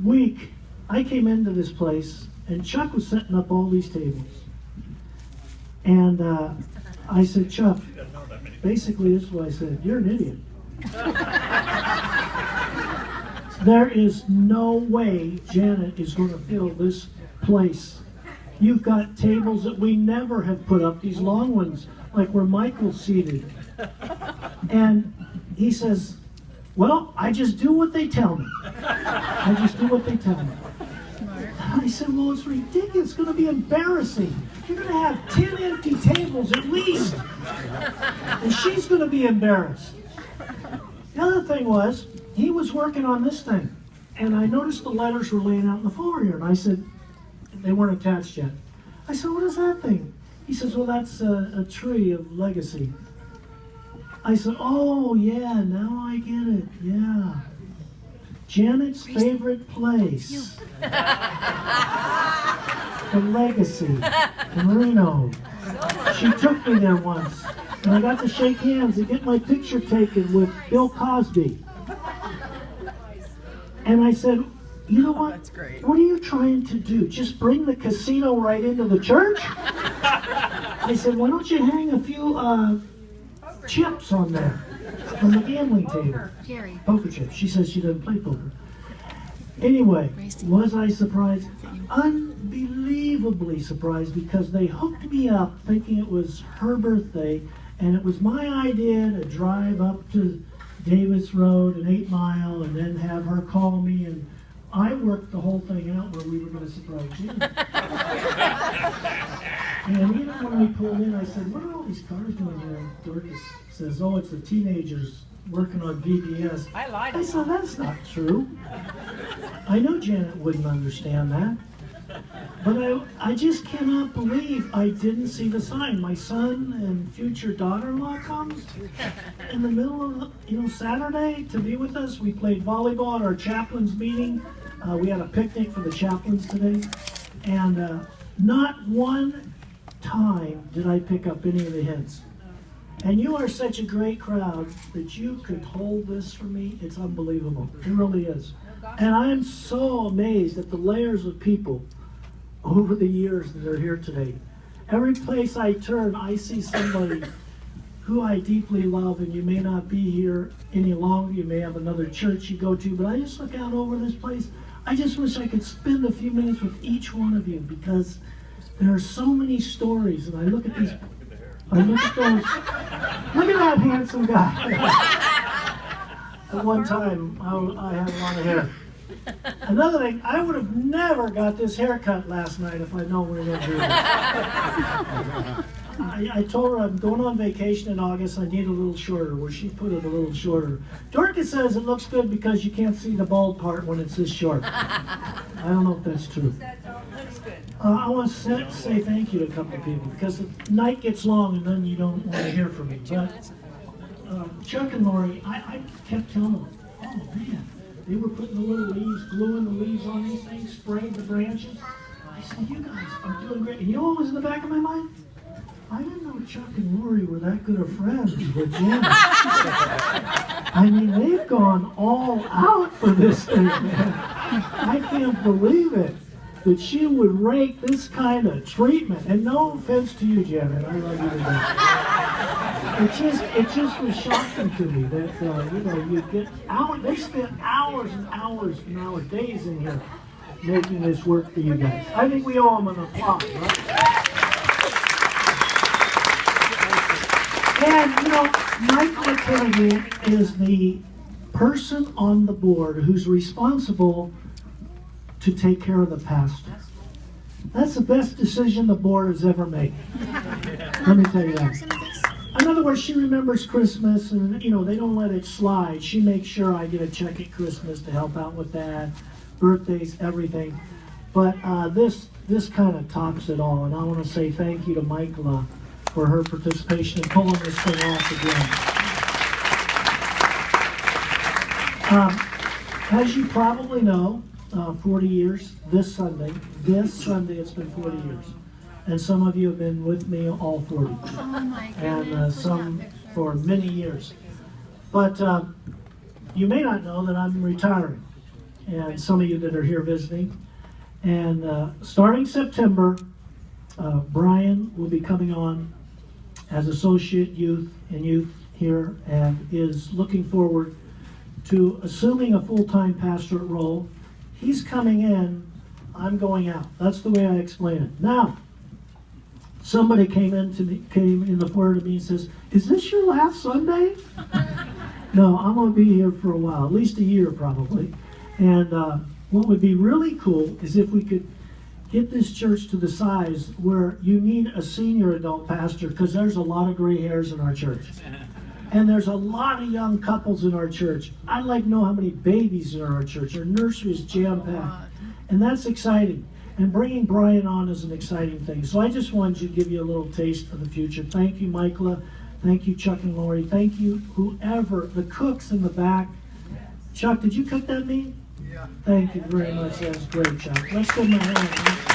week, I came into this place, and Chuck was setting up all these tables. And I said, Chuck, basically this is what I said, you're an idiot. There is no way Janet is going to fill this place. You've got tables that we never have put up, these long ones, like where Michael's seated. And he says, well, I just do what they tell me. I just do what they tell me. I said, well, it's ridiculous. It's going to be embarrassing. You're going to have 10 empty tables at least. And she's going to be embarrassed. The other thing was, he was working on this thing. And I noticed the letters were laying out in the floor here. And I said, they weren't attached yet. I said, what is that thing? He says, well, that's a tree of legacy. I said, oh, yeah, now I get it. Yeah. Janet's favorite place. The Legacy in Reno. She took me there once. And I got to shake hands and get my picture taken with Bill Cosby. And I said, you know what? That's great. What are you trying to do? Just bring the casino right into the church? I said, why don't you hang a few chips on there, on the gambling table? Gary. Poker chips. She says she doesn't play poker. Anyway, was I surprised? Unbelievably surprised, because they hooked me up thinking it was her birthday, and it was my idea to drive up to Davis Road, an 8 Mile, and then have her call me, and I worked the whole thing out where we were going to surprise you. And even when we pulled in, I said, what are all these cars doing here? And Dorcas says, oh, it's the teenagers working on VBS. I said, that's not true. I know Janet wouldn't understand that. But I just cannot believe I didn't see the sign. My son and future daughter-in-law comes in the middle of Saturday to be with us. We played volleyball at our chaplain's meeting. We had a picnic for the chaplains today. And not one time did I pick up any of the hints. And you are such a great crowd that you could hold this for me. It's unbelievable. It really is. And I am so amazed at the layers of people over the years that are here today. Every place I turn, I see somebody who I deeply love, and you may not be here any longer. You may have another church you go to, but I just look out over this place. I just wish I could spend a few minutes with each one of you, because there are so many stories, and I look at these, I look at those, look at that handsome guy. At one time, I had a lot of hair. Another thing, I would have never got this haircut last night if I'd known we were going to do this. I told her I'm going on vacation in August. I need a little shorter, where she put it a little shorter. Dorcas says it looks good because you can't see the bald part when it's this short. I don't know if that's true. I want to say thank you to a couple of people, because the night gets long and then you don't want to hear from me. But Chuck and Lori, I kept telling them, oh man, they were putting the little leaves, gluing the leaves on these things, spraying the branches. I said, you guys are doing great. And you know what was in the back of my mind? I didn't know Chuck and Lori were that good of friends with Janet. I mean, they've gone all out for this thing, man. I can't believe it, that she would rake this kind of treatment. And no offense to you, Janet, I love you to death. It just was shocking to me that you get hours. They spent hours and hours and hours, days in here making this work for you guys. I think we owe them an applause, right? And Michael Kennedy is the person on the board who's responsible to take care of the pastor. That's the best decision the board has ever made. Let me tell you that. In other words, she remembers Christmas, and they don't let it slide. She makes sure I get a check at Christmas to help out with that, birthdays, everything. But this kind of tops it all, and I want to say thank you to Michael for her participation in pulling this thing off again. As you probably know, 40 years, this Sunday it's been 40 years. And some of you have been with me all 40. Oh my goodness. And some for many years. But you may not know that I'm retiring. and some of you that are here visiting. And starting September, Brian will be coming on as associate youth and youth here, and is looking forward to assuming a full-time pastorate role. He's coming in, I'm going out. That's the way I explain it. Now, somebody came in the foyer to me and says, "Is this your last Sunday?" No, I'm going to be here for a while, at least a year probably. And what would be really cool is if we could get this church to the size where you need a senior adult pastor, because there's a lot of gray hairs in our church. And there's a lot of young couples in our church. I'd like to know how many babies in our church. Our nursery is jam-packed. And that's exciting. And bringing Brian on is an exciting thing. So I just wanted to give you a little taste of the future. Thank you, Michaela. Thank you, Chuck and Lori. Thank you, whoever, the cooks in the back. Chuck, did you cook that meat? Yeah. Thank you very much. That was great, Chuck. Let's give him a hand.